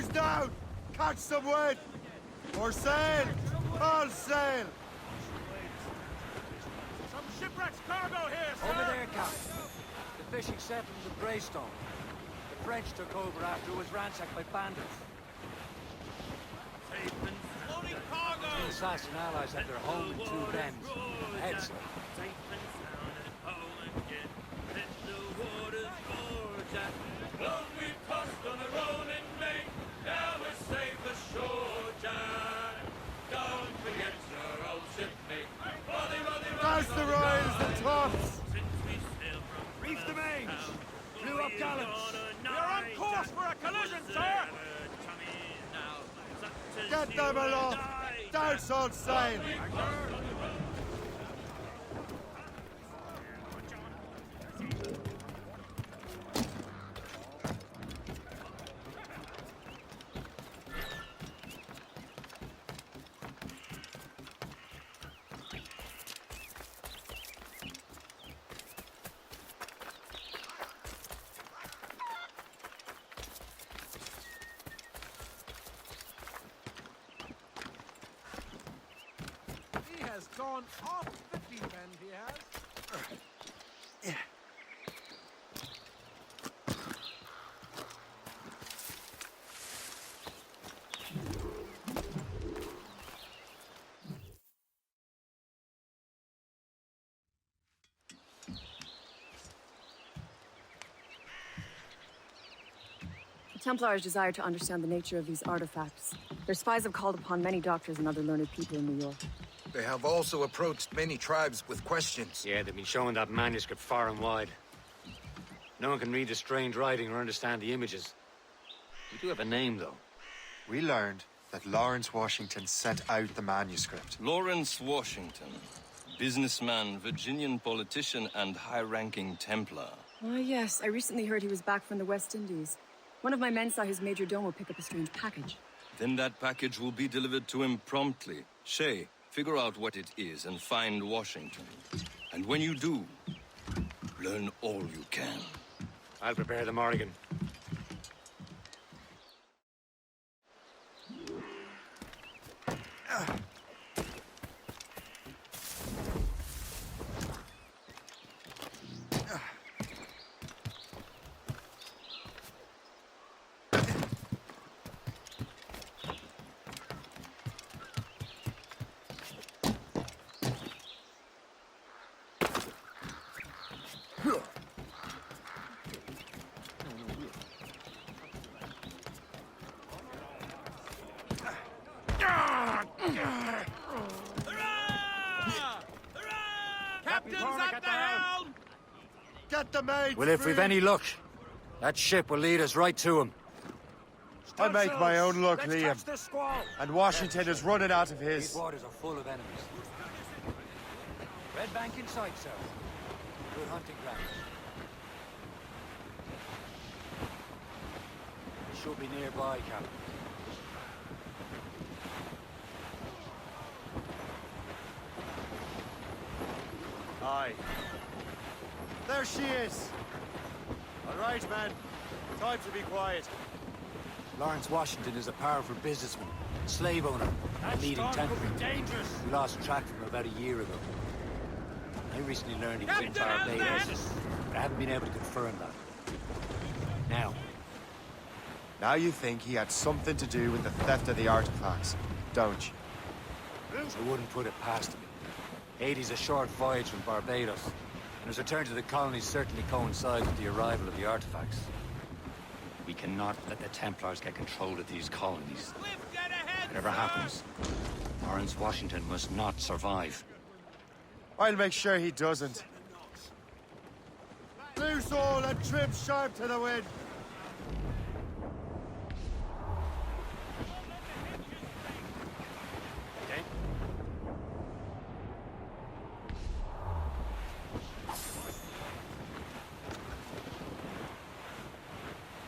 Crews down! Catch some wind! Or sail! All sail! Some shipwreck's cargo here, sir! Over there, Captain. The fishing settlement of Greystone. The French took over after it was ransacked by bandits. Loading cargo! The assassin allies had their home in Two Bends. Ahead, sir. Safe and sound at home again. Let the waters gorge at. Long we've tossed on the rolling main. Now we're safe ashore, Jack. Don't forget your old shipmate. That's the rise, the tops! Since we sailed from Reef the mains! Blew up gallants! We are on course for a collision, sir! Get them aloft! Douse all sail! He has gone off the deep end, he has. The Templars desire to understand the nature of these artifacts. Their spies have called upon many doctors and other learned people in New York. They have also approached many tribes with questions. Yeah, they've been showing that manuscript far and wide. No one can read the strange writing or understand the images. We do have a name, though. We learned that Lawrence Washington sent out the manuscript. Lawrence Washington, businessman, Virginian politician, and high-ranking Templar. Ah, yes. I recently heard he was back from the West Indies. One of my men saw his major domo pick up a strange package. Then that package will be delivered to him promptly. Shay, figure out what it is and find Washington. And when you do, learn all you can. I'll prepare the Morrigan. Captain's at the helm! Get the mates! Well, if we've free. any luck, that ship will lead us right to him. I make my own luck, Let's Liam. catch the squall! And Washington is running out of These his. waters are full of enemies. Red Bank in sight, sir. Good hunting ground. It should be nearby, Captain. Aye. There she is! All right, man. Time to be quiet. Lawrence Washington is a powerful businessman, slave owner, and leading Templar. Dangerous! We lost track of him about a year ago. I recently learned he was in Captain Barbados, but I haven't been able to confirm that. Now, Now you think he had something to do with the theft of the artifacts, don't you? I wouldn't put it past him. 80's a short voyage from Barbados, and his return to the colonies certainly coincides with the arrival of the artifacts. We cannot let the Templars get control of these colonies. Whatever happens, Lawrence Washington must not survive. I'll make sure he doesn't. Loose all and trim sharp to the wind. Okay?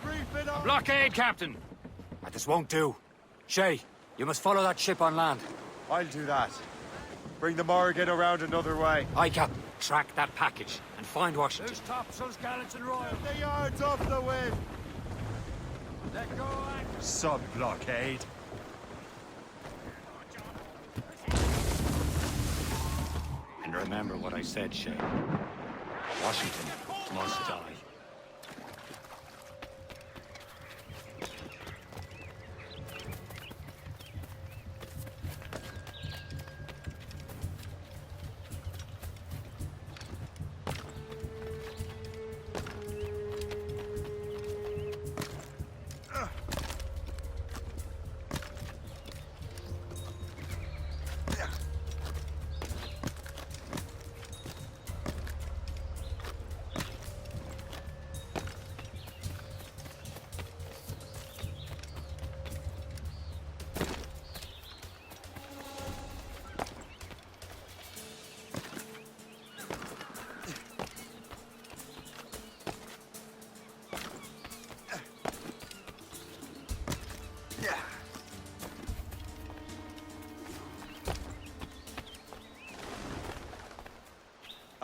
Reef it up. Blockade, Captain! This won't do. Shay, you must follow that ship on land. I'll do that. Bring the Morrigan around another way. Aye, Captain. Track that package and find Washington. There's topsails, gallants, and royals. The yards off the wind. Let go, act. Sub-blockade. And remember what I said, Shay. Washington must die.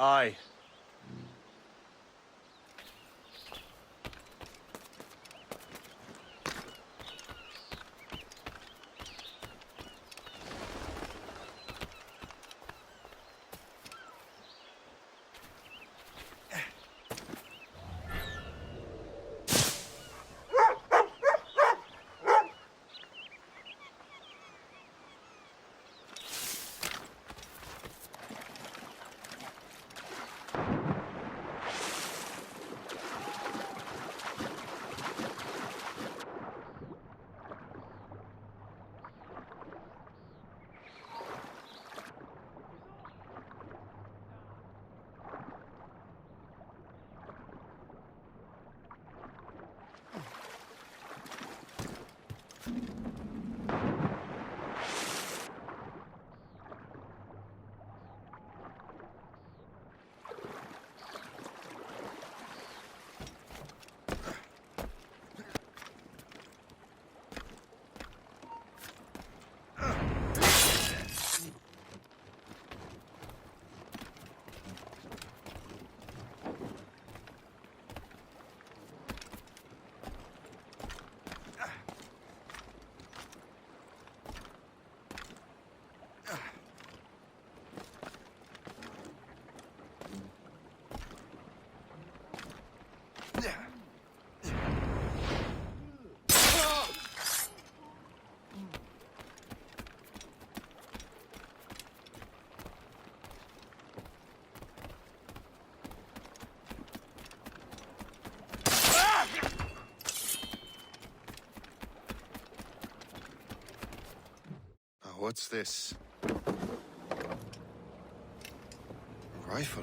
Aye. What's this? A rifle.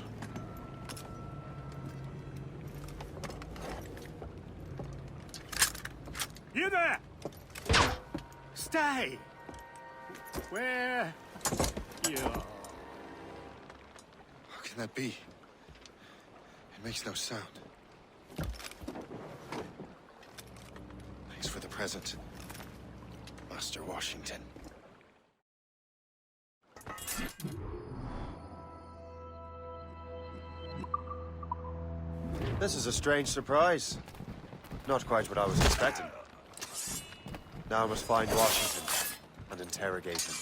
You there! Stay! Where you are? How can that be? It makes no sound. Thanks for the present, Master Washington. This is a strange surprise. Not quite what I was expecting. Now I must find Washington and interrogate him.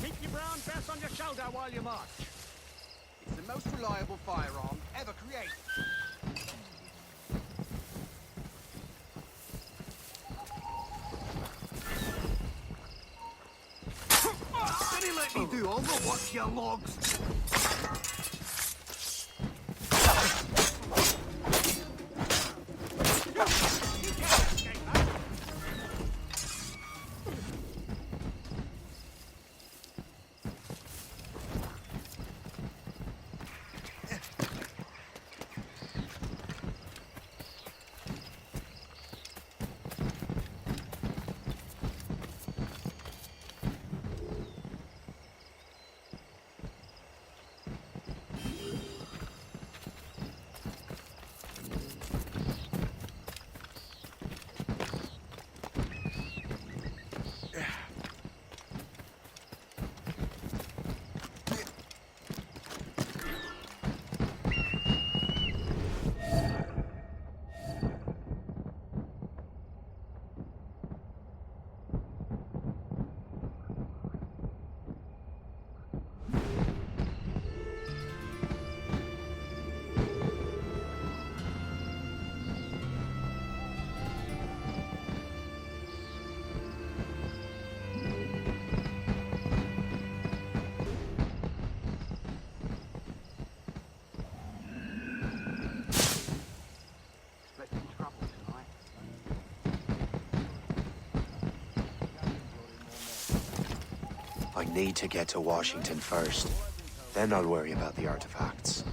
Keep your brown vest on your shoulder while you march. It's the most reliable firearm ever created. Did he let me do Overwatch, you logs? need to get to Washington first. Then I'll worry about the artifacts.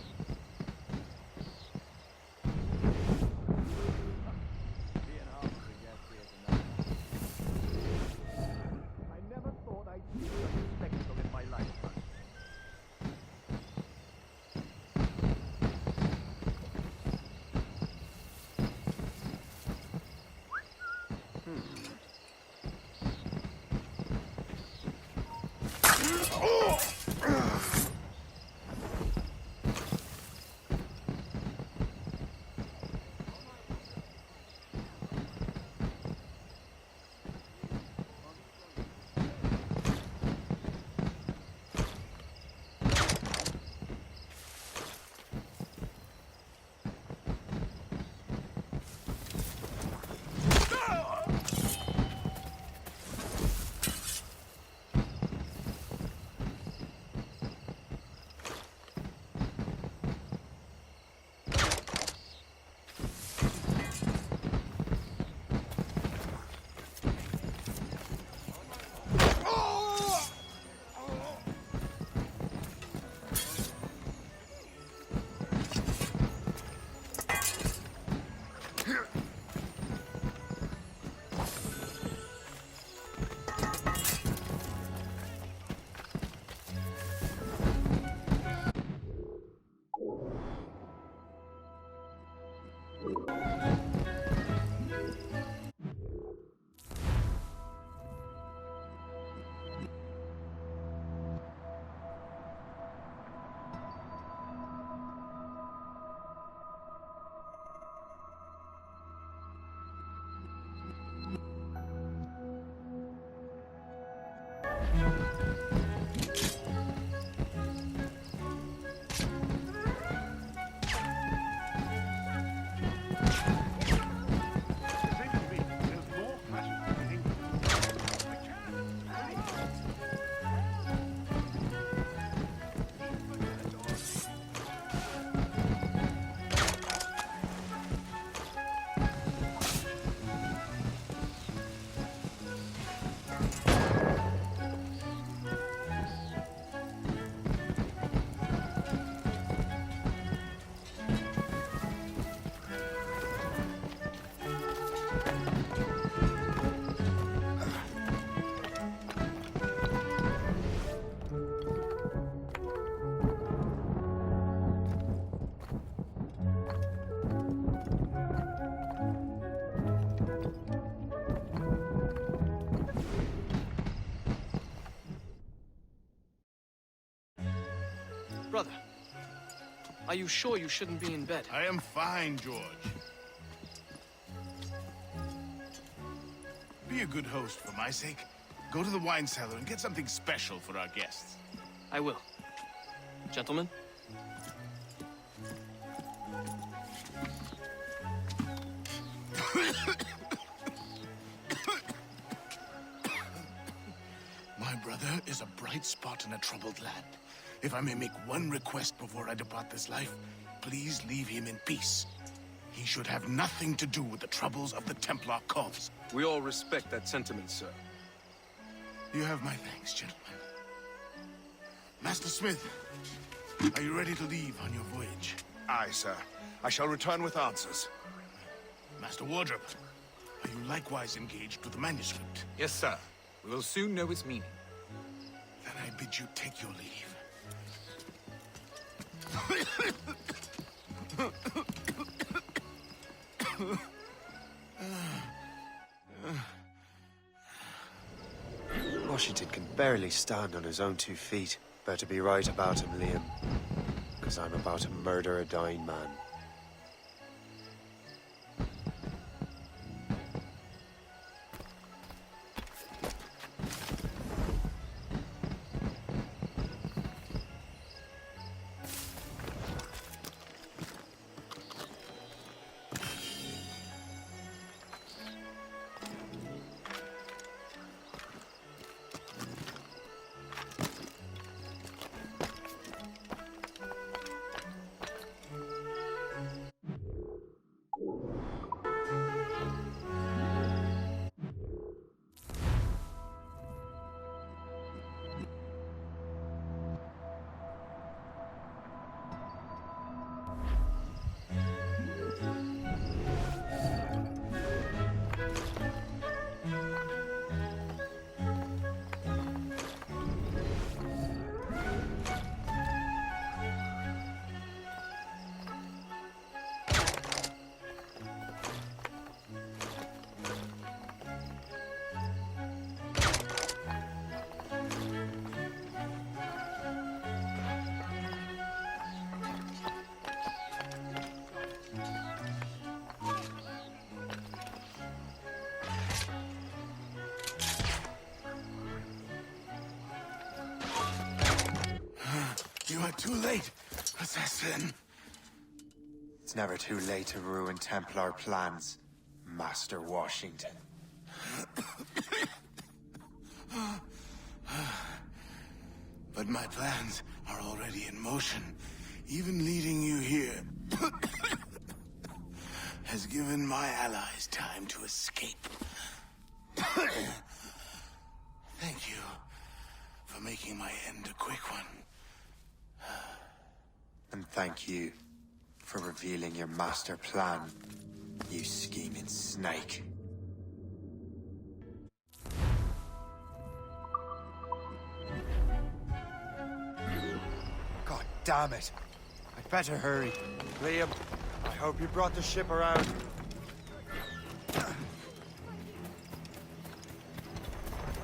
Brother, are you sure you shouldn't be in bed? I am fine, George. Be a good host for my sake. Go to the wine cellar and get something special for our guests. I will. Gentlemen? My brother is a bright spot in a troubled land. If I may make one request before I depart this life, please leave him in peace. He should have nothing to do with the troubles of the Templar cause. We all respect that sentiment, sir. You have my thanks, gentlemen. Master Smith, are you ready to leave on your voyage? Aye, sir. I shall return with answers. Master Wardrop, are you likewise engaged with the manuscript? Yes, sir. We will soon know its meaning. Then I bid you take your leave. Washington can barely stand on his own 2 feet. Better be right about him, Liam. Because I'm about to murder a dying man. Too late, assassin. It's never too late to ruin Templar plans, Master Washington. But my plans are already in motion. Even leading you here has given my allies time to escape. Thank you for making my end a quick one. And thank you for revealing your master plan, you scheming snake. God damn it. I'd better hurry. Liam, I hope you brought the ship around.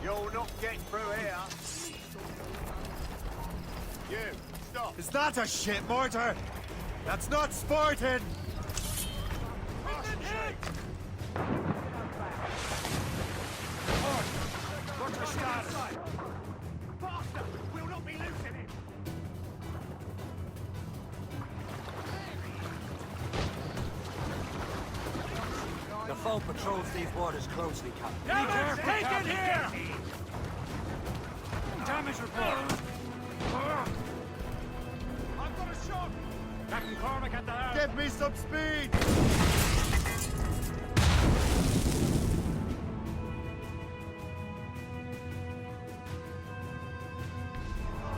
You'll not get through here. You, stop. Is that a shit mortar? That's not sporting! What's the status? Faster! We'll not be losing him! The foe patrols these waters closely, Captain. Damage taken here! Damage report! I've got a shot! Captain Cormac at the helm! Give me some speed!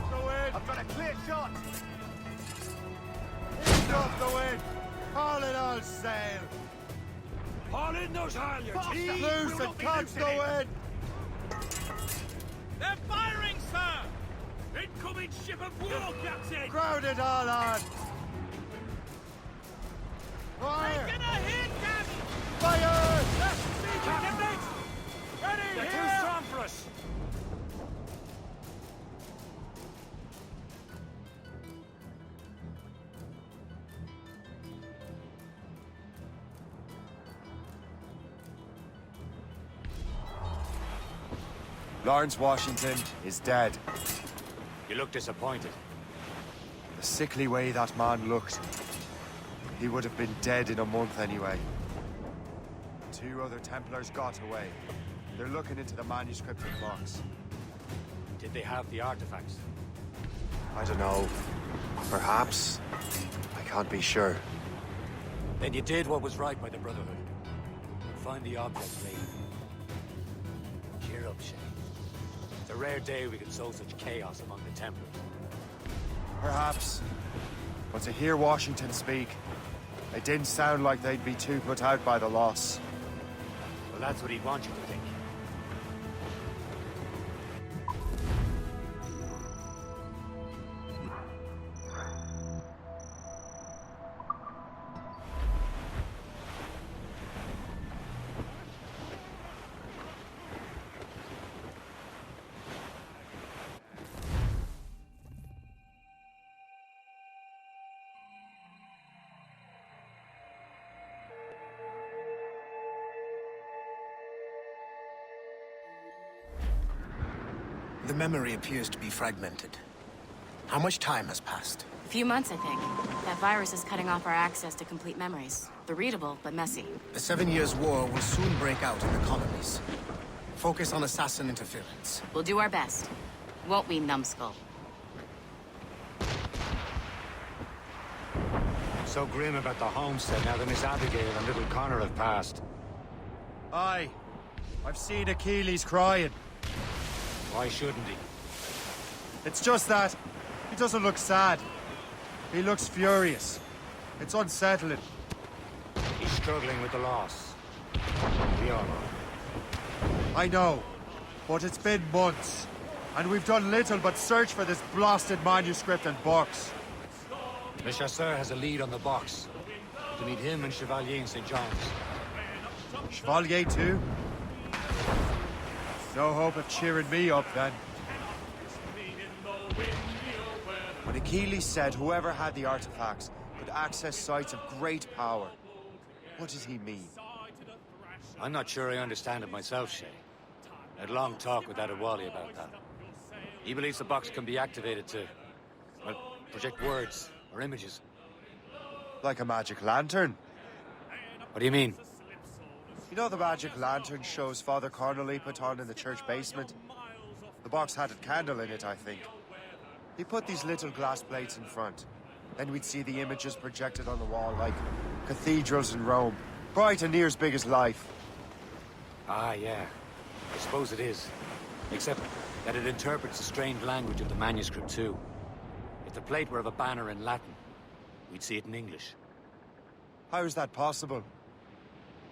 Go in! I've got a clear shot! Ease off the wind! Haul it all sail! Haul in those halyards! Loose We'll and not be can't losing go it. in! They're firing, sir! Incoming ship of war, Captain! Crowd it all on! Fire! Taking a hit, Captain! Fire! Ready They're here! too strong for us! Lawrence Washington is dead. You look disappointed. The sickly way that man looked. He would have been dead in a month anyway. 2 other Templars got away. They're looking into the manuscript in the box. Did they have the artifacts? I don't know. Perhaps. I can't be sure. Then you did what was right by the Brotherhood. Find the object later. Cheer up, Shay. It's a rare day we can sow such chaos among the Templars. Perhaps. But to hear Washington speak, it didn't sound like they'd be too put out by the loss. Well, that's what he'd want you to think. The memory appears to be fragmented. How much time has passed? A few months, I think. That virus is cutting off our access to complete memories. They're readable, but messy. The 7 Years' War will soon break out in the colonies. Focus on assassin interference. We'll do our best. Won't we, numbskull? So grim about the homestead now that Miss Abigail and little Connor have passed. Aye. I've seen Achilles crying. Why shouldn't he? It's just that he doesn't look sad. He looks furious. It's unsettling. He's struggling with the loss. We all are. I know, but it's been months, and we've done little but search for this blasted manuscript and box. Le Chasseur has a lead on the box. To meet him and Chevalier in St. John's. Chevalier too? No hope of cheering me up then. When Achilles said whoever had the artifacts could access sites of great power, what did he mean? I'm not sure I understand it myself, Shay. I had a long talk with Adewale about that. He believes the box can be activated to, well, Project words or images. Like a magic lantern. What do you mean? You know the magic lantern shows Father Connolly put on in the church basement? The box had a candle in it, I think. He put these little glass plates in front. Then we'd see the images projected on the wall like cathedrals in Rome. Bright and near as big as life. Ah, yeah. I suppose it is. Except that it interprets the strange language of the manuscript, too. If the plate were of a banner in Latin, we'd see it in English. How is that possible?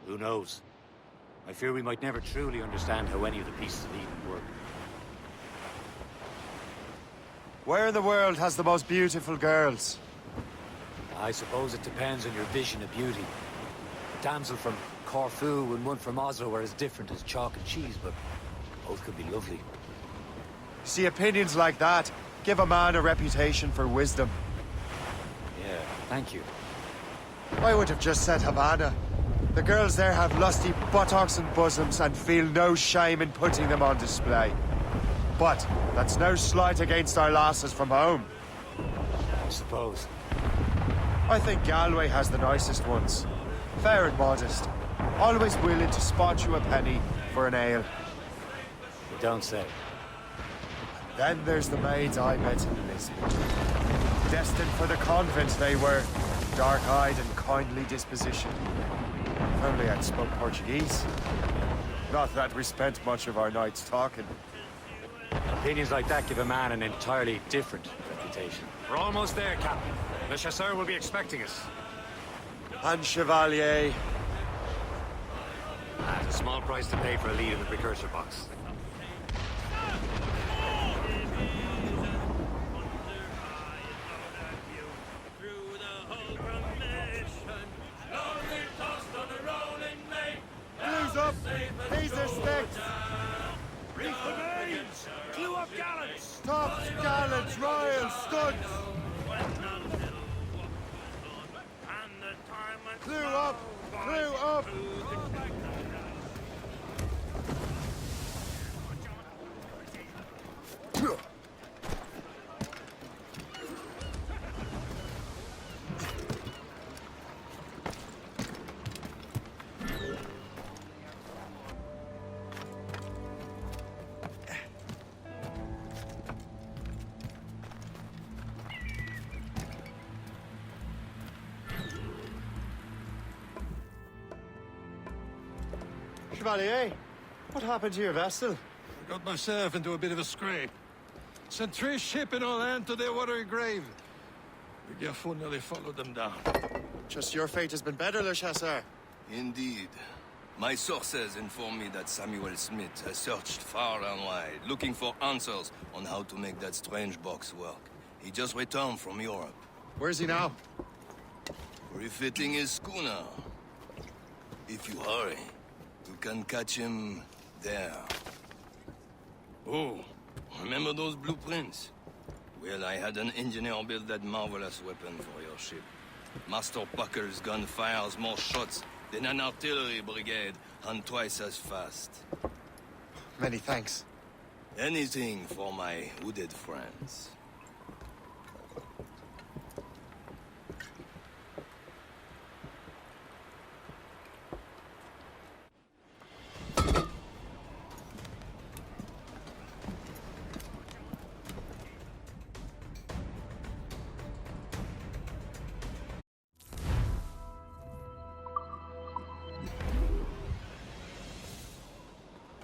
Who knows? I fear we might never truly understand how any of the pieces of Eden work. Where in the world has the most beautiful girls? I suppose it depends on your vision of beauty. A damsel from Corfu and one from Oslo are as different as chalk and cheese, but both could be lovely. See, opinions like that give a man a reputation for wisdom. Yeah, thank you. I would have just said Havana. The girls there have lusty buttocks and bosoms and feel no shame in putting them on display. But that's no slight against our lasses from home. I suppose. I think Galway has the nicest ones. Fair and modest. Always willing to spot you a penny for an ale. You don't say. Then there's the maids I met in Lisbon. Destined for the convent they were. Dark-eyed and kindly disposition. If only I'd spoke Portuguese. Not that we spent much of our nights talking. Opinions like that give a man an entirely different reputation. We're almost there, Captain. Le Chasseur will be expecting us. And Chevalier. At a small price to pay for a lead in the precursor box. Blues up! These are sticks! Reef the mains! Clew up gallants! Tops, gallants, royals, studs! Clew up! Clew up! Chevalier, what happened to your vessel? I got myself into a bit of a scrape. Sent 3 ship in all hand to their watery grave. The Garfou nearly followed them down. Just your fate has been better, Le Chasseur. Indeed. My sources inform me that Samuel Smith has searched far and wide, looking for answers on how to make that strange box work. He just returned from Europe. Where's he now? Refitting his schooner. If you hurry, you can catch him there. Oh, remember those blueprints? Well, I had an engineer build that marvelous weapon for your ship. Master Pucker's gun fires more shots than an artillery brigade, and twice as fast. Many thanks. Anything for my wounded friends.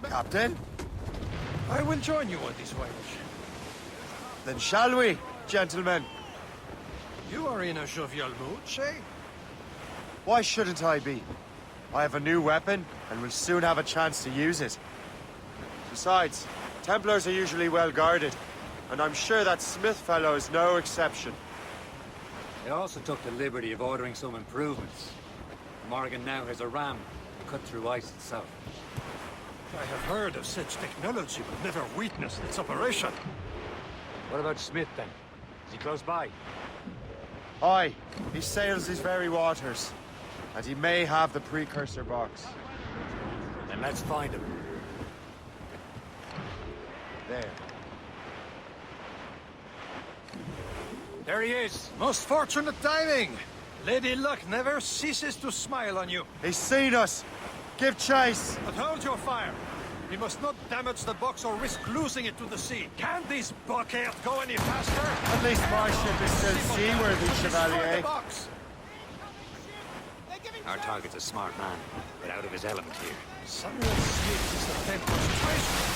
Captain? I will join you on this voyage. Then shall we, gentlemen? You are in a jovial mood, Shay? Why shouldn't I be? I have a new weapon, and will soon have a chance to use it. Besides, Templars are usually well guarded, and I'm sure that Smith fellow is no exception. They also took the liberty of ordering some improvements. Morgan now has a ram cut through ice itself. I have heard of such technology, but never witnessed its operation. What about Smith, then? Is he close by? Aye, he sails these very waters, and he may have the precursor box. Then let's find him. There. There he is. Most fortunate timing. Lady Luck never ceases to smile on you. He's seen us. Give chase. But hold your fire. We must not damage the box or risk losing it to the sea. Can this bucket go any faster? At least my ship is still seaworthy, Chevalier. Our target's a smart man, but out of his element here. Samuel Smith is the Templar's treasurer.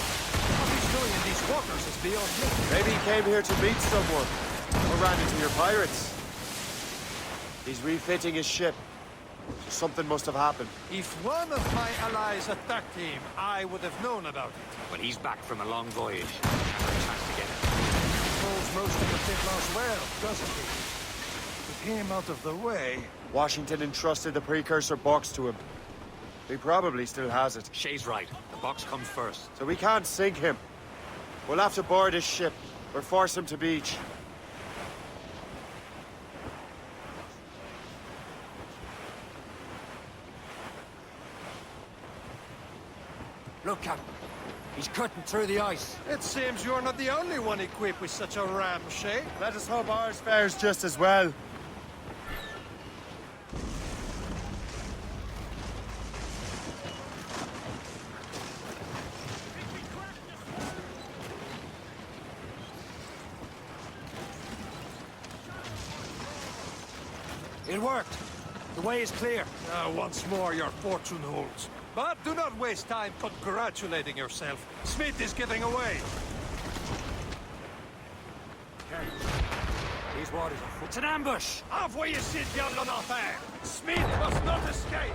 What he's doing in these waters is beyond me. Maybe he came here to meet someone. Or ran into your pirates. He's refitting his ship. Something must have happened. If one of my allies attacked him, I would have known about it. But he's back from a long voyage. Not a chance to get him. He knows most of the Templars well, doesn't he? With him out of the way... Washington entrusted the precursor box to him. He probably still has it. Shay's right. The box comes first. So we can't sink him. We'll have to board his ship, or force him to beach. Look, Captain. He's cutting through the ice. It seems you're not the only one equipped with such a ram, Shay. Let us hope ours fares just as well. It worked. The way is clear. Once more, your fortune holds. But do not waste time congratulating yourself. Smith is getting away. These waters are... It's an ambush! Envoyez ces diables en enfer! Smith must not escape!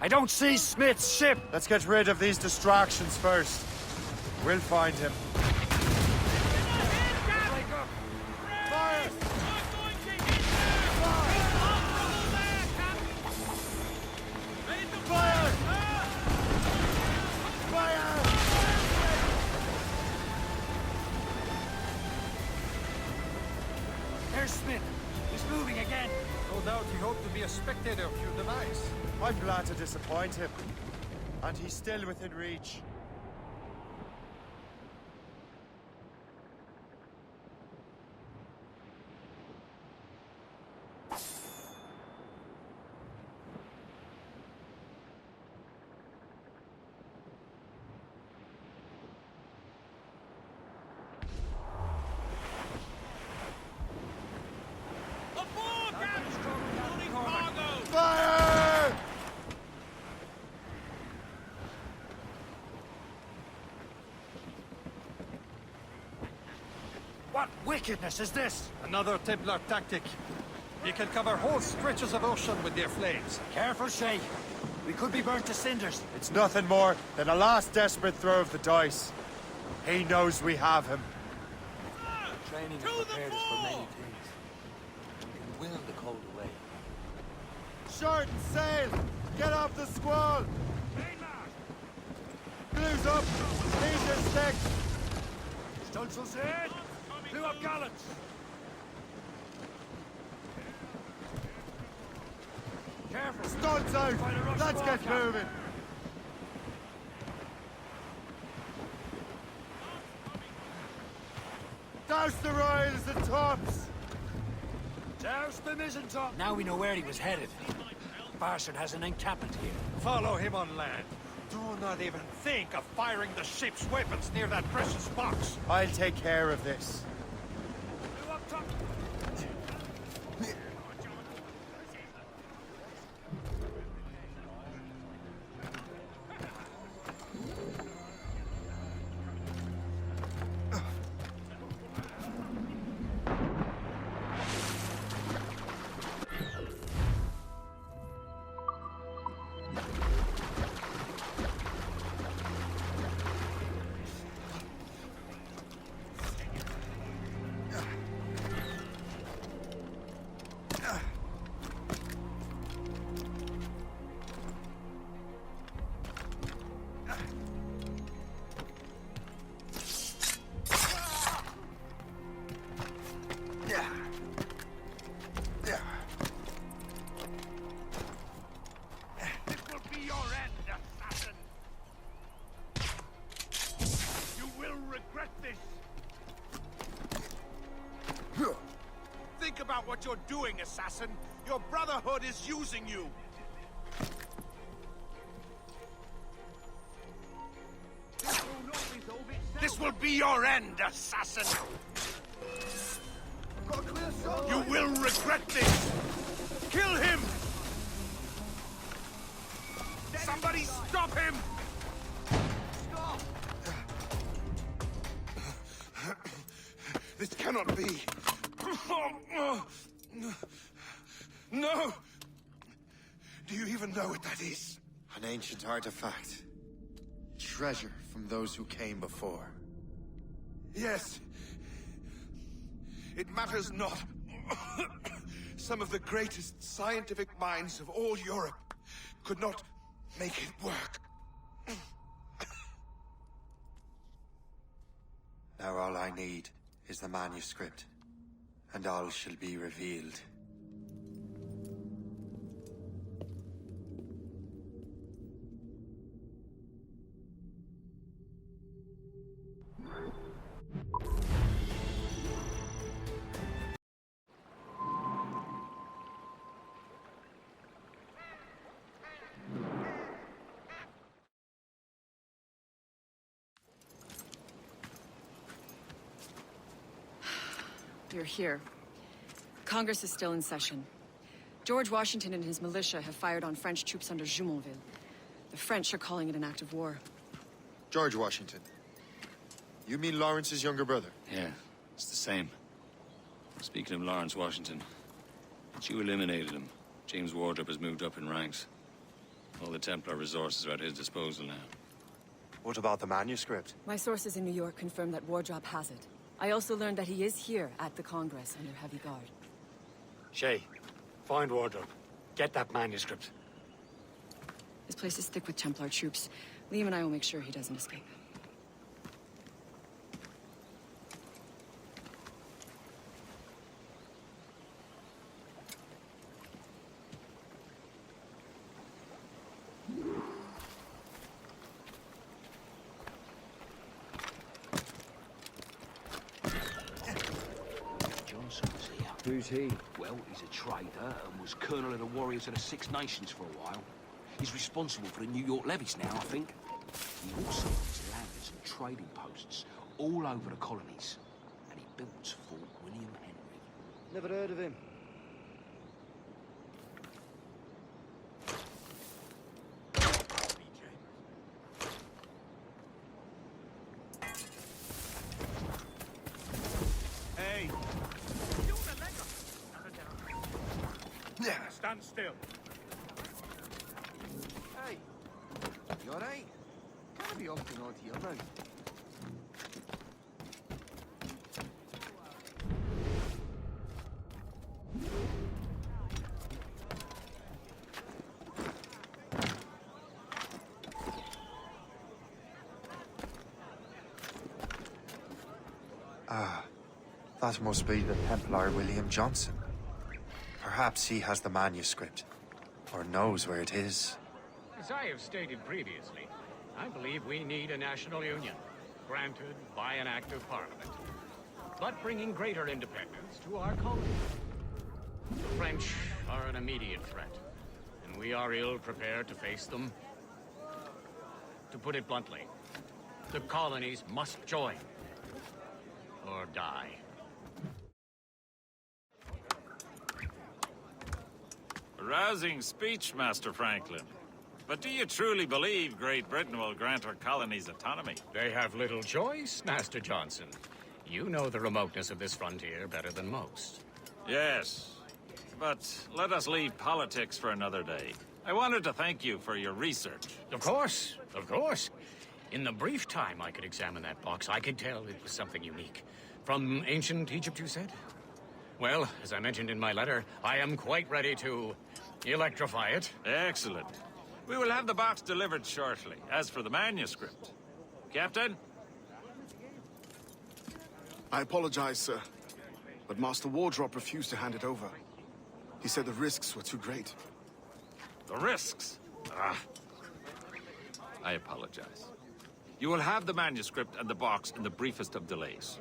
I don't see Smith's ship! Let's get rid of these distractions first. We'll find him. There's Smith. He's moving again. No doubt he hoped to be a spectator of your demise. I'm glad to disappoint him. And he's still within reach. What wickedness is this? Another Templar tactic. You can cover whole stretches of ocean with their flames. Careful, Shay. We could be burnt to cinders. It's nothing more than a last desperate throw of the dice. He knows we have him. Training has prepared us for many things. We can will the cold away. Short and sail! Get off the squall! Blues up! Lead your stick! Stunsails in! Blew up gallants! Careful! Stunts out! Let's get moving! Douse the royals and tops! Douse the mizzen-top! Now we know where he was headed. Bastard has an encampment here. Follow him on land. Do not even think of firing the ship's weapons near that precious box. I'll take care of this. Blew up top! Think about what you're doing, assassin. Your Brotherhood is using you. This will be your end, assassin. You will regret this. Kill him. Somebody stop him. Stop. This cannot be. No! Do you even know what that is? An ancient artifact. Treasure from those who came before. Yes. It matters not. Some of the greatest scientific minds of all Europe could not make it work. Now all I need is the manuscript, and all shall be revealed. You're here. Congress is still in session. George Washington and his militia have fired on French troops under Jumonville. The French are calling it an act of war. George Washington. You mean Lawrence's younger brother? Yeah, it's the same. Speaking of Lawrence Washington, since you eliminated him, James Wardrop has moved up in ranks. All the Templar resources are at his disposal now. What about the manuscript? My sources in New York confirm that Wardrop has it. I also learned that he is here at the Congress under heavy guard. Shay, find Wardrop. Get that manuscript. His place is thick with Templar troops. Liam and I will make sure he doesn't escape. Who's he? Well, he's a trader and was colonel of the warriors of the Six Nations for a while. He's responsible for the New York levies now, I think. He also owns lands and trading posts all over the colonies. And he built Fort William Henry. Never heard of him. me. Stand still. Hey, you alright? Can't be off tonight here now. Ah, that must be the Templar William Johnson. Perhaps he has the manuscript, or knows where it is. As I have stated previously, I believe we need a national union, granted by an act of parliament, but bringing greater independence to our colony. The French are an immediate threat, and we are ill prepared to face them. To put it bluntly, the colonies must join, or die. A rousing speech, Master Franklin. But do you truly believe Great Britain will grant our colonies autonomy? They have little choice, Master Johnson. You know the remoteness of this frontier better than most. Yes, but let us leave politics for another day. I wanted to thank you for your research. Of course, of course. In the brief time I could examine that box, I could tell it was something unique. From ancient Egypt, you said? Well, as I mentioned in my letter, I am quite ready to electrify it. Excellent. We will have the box delivered shortly. As for the manuscript... Captain? I apologize, sir, but Master Wardrop refused to hand it over. He said the risks were too great. The risks? Ah. I apologize. You will have the manuscript and the box in the briefest of delays.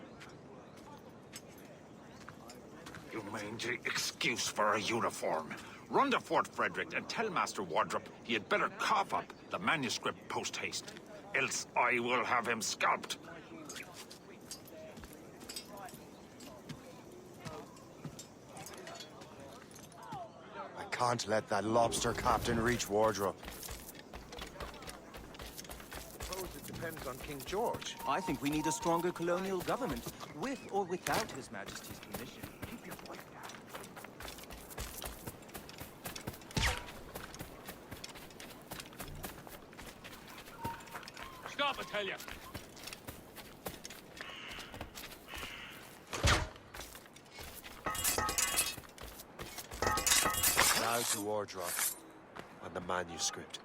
You mangy excuse for a uniform. Run to Fort Frederick and tell Master Wardrop he had better cough up the manuscript post-haste. Else I will have him scalped. I can't let that lobster captain reach Wardrop. Suppose it depends on King George. I think we need a stronger colonial government, with or without His Majesty's permission. Keep your voice down. Stop, I tell you! Now to Wardrop and the manuscript.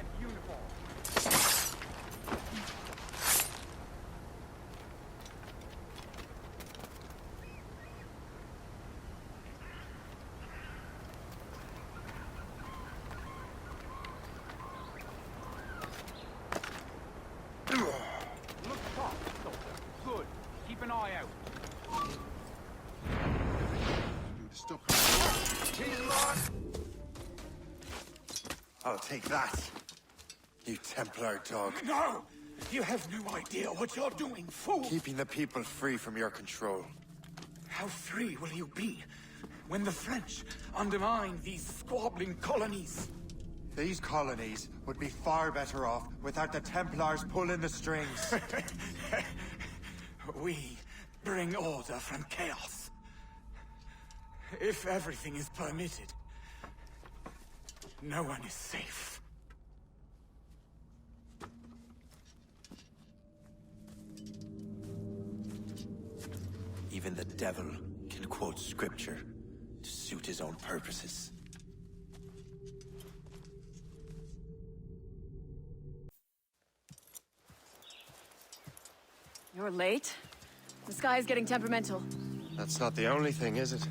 type of uniform. Look sharp, Doctor. Good. Keep an eye out. I'll take that, you Templar dog. No! You have no idea what you're doing, fool! Keeping the people free from your control. How free will you be when the French undermine these squabbling colonies? These colonies would be far better off without the Templars pulling the strings. We bring order from chaos. If everything is permitted, no one is safe. Even the devil can quote scripture to suit his own purposes. You're late. The sky is getting temperamental. That's not the only thing, is it?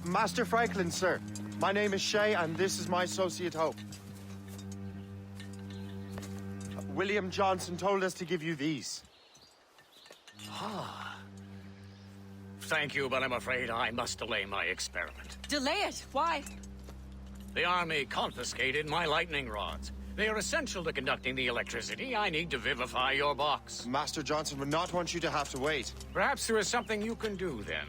Master Franklin, sir. My name is Shay, and this is my associate Hope. William Johnson told us to give you these. Ah. Thank you, but I'm afraid I must delay my experiment. Delay it? Why? The army confiscated my lightning rods. They are essential to conducting the electricity I need to vivify your box. Master Johnson would not want you to have to wait. Perhaps there is something you can do, then.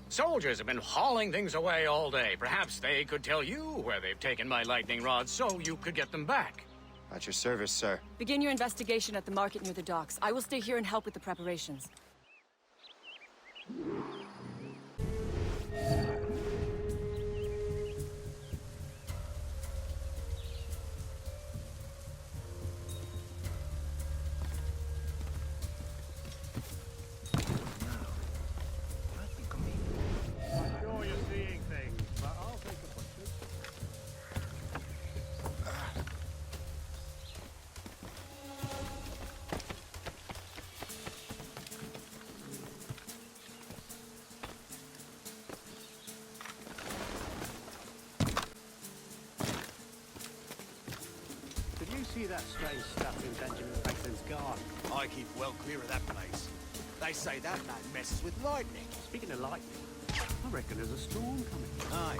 Soldiers have been hauling things away all day. Perhaps they could tell you where they've taken my lightning rods so you could get them back. At your service, sir. Begin your investigation at the market near the docks. I will stay here and help with the preparations. Sure you're seeing things, but I'll take a butcher. Did you see that strange stuff in Benjamin Franklin's garden? I keep well clear of that place. They say that man messes with lightning. Speaking of lightning, I reckon there's a storm coming. Aye.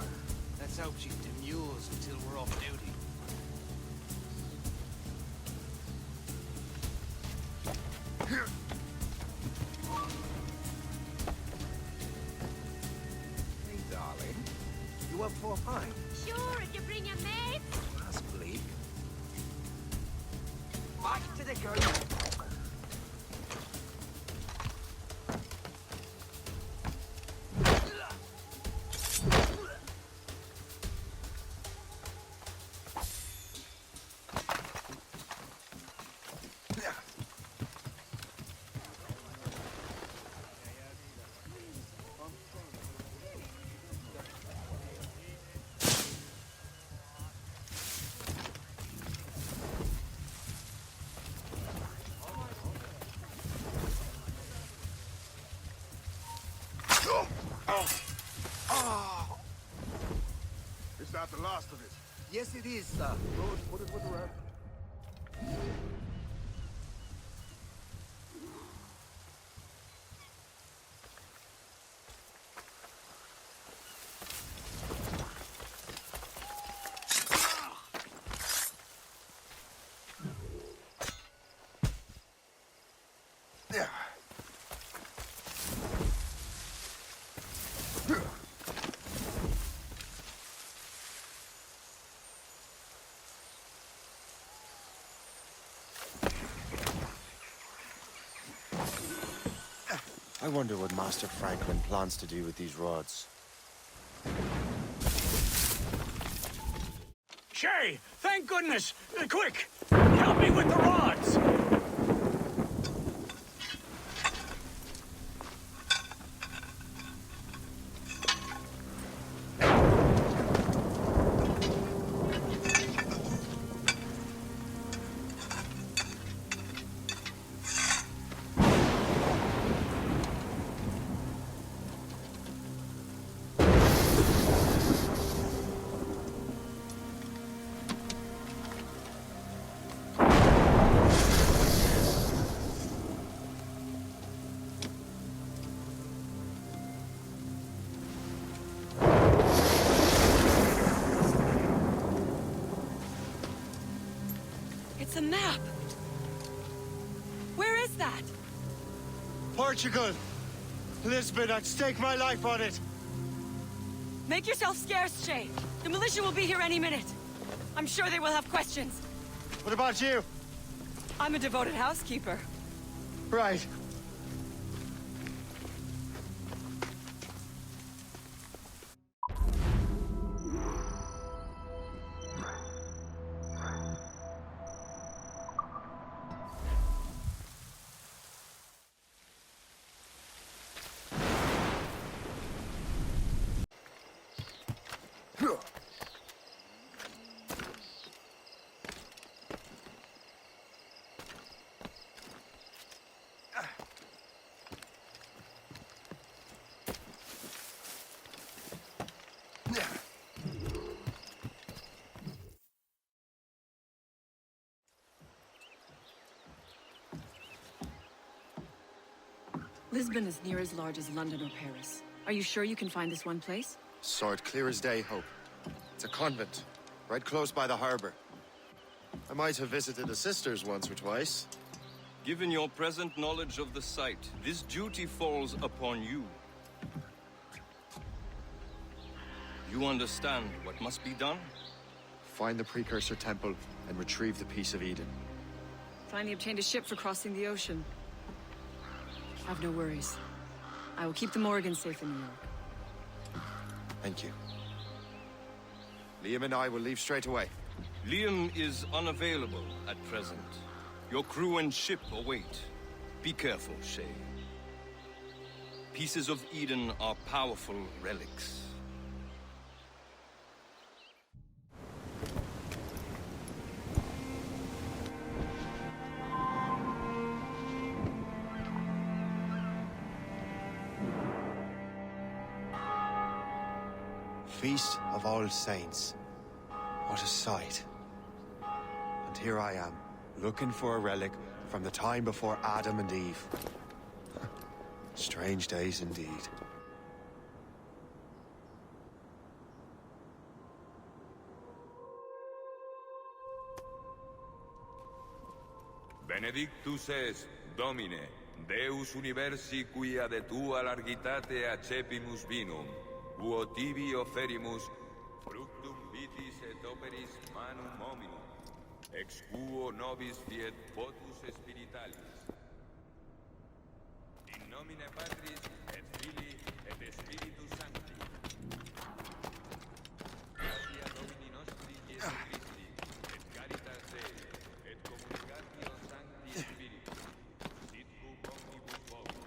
Let's hope she demurs until we're off duty. Hey, darling. You up for a pint? Sure, if you bring your mates. That's bleak. Back to the girl. Is that the last of it? Yes, it is, sir. Good, put it with the rest. I wonder what Master Franklin plans to do with these rods. Shay, thank goodness! Quick! Help me with the rods! The map! Where is that? Portugal! Lisbon, I'd stake my life on it! Make yourself scarce, Shay. The militia will be here any minute. I'm sure they will have questions. What about you? I'm a devoted housekeeper. Right. Lisbon is near as large as London or Paris. Are you sure you can find this one place? Saw it clear as day, Hope. It's a convent, right close by the harbor. I might have visited the sisters once or twice. Given your present knowledge of the site, this duty falls upon you. You understand what must be done? Find the precursor temple and retrieve the Piece of Eden. Finally obtained a ship for crossing the ocean. Have no worries. I will keep the Morrigan safe in New York. Thank you. Liam and I will leave straight away. Liam is unavailable at present. Your crew and ship await. Be careful, Shay. Pieces of Eden are powerful relics. Feast of All Saints. What a sight. And here I am, looking for a relic from the time before Adam and Eve. Strange days indeed. Benedictus es, Domine, Deus universi quia de tua largitate accepimus vinum, uo tibi oferimus fructum vitis et operis manum hominum, ex quo nobis fiet votus spiritualis. In nomine Patris et Filii et Spiritus Sancti. Gratia Domini nostri Iesu Christi, et caritas Dei, et communicatio Sancti Spiritus, sit cum omnibus vobis.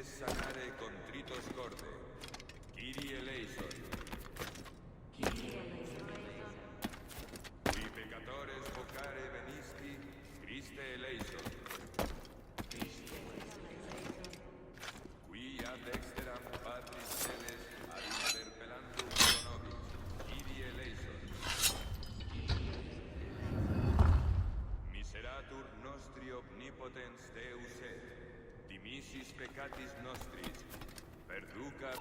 Sanare contritos corde. Kyrie eleison. Kyrie eleison. Qui peccatores vocare venisti, Christe eleison. Christe eleison. Qui ad exteram Patris celes ad interpellandum pro nobis, Kyrie eleison. Miseratur nostri omnipotens Deus et, dimissis peccatis nostris, perducat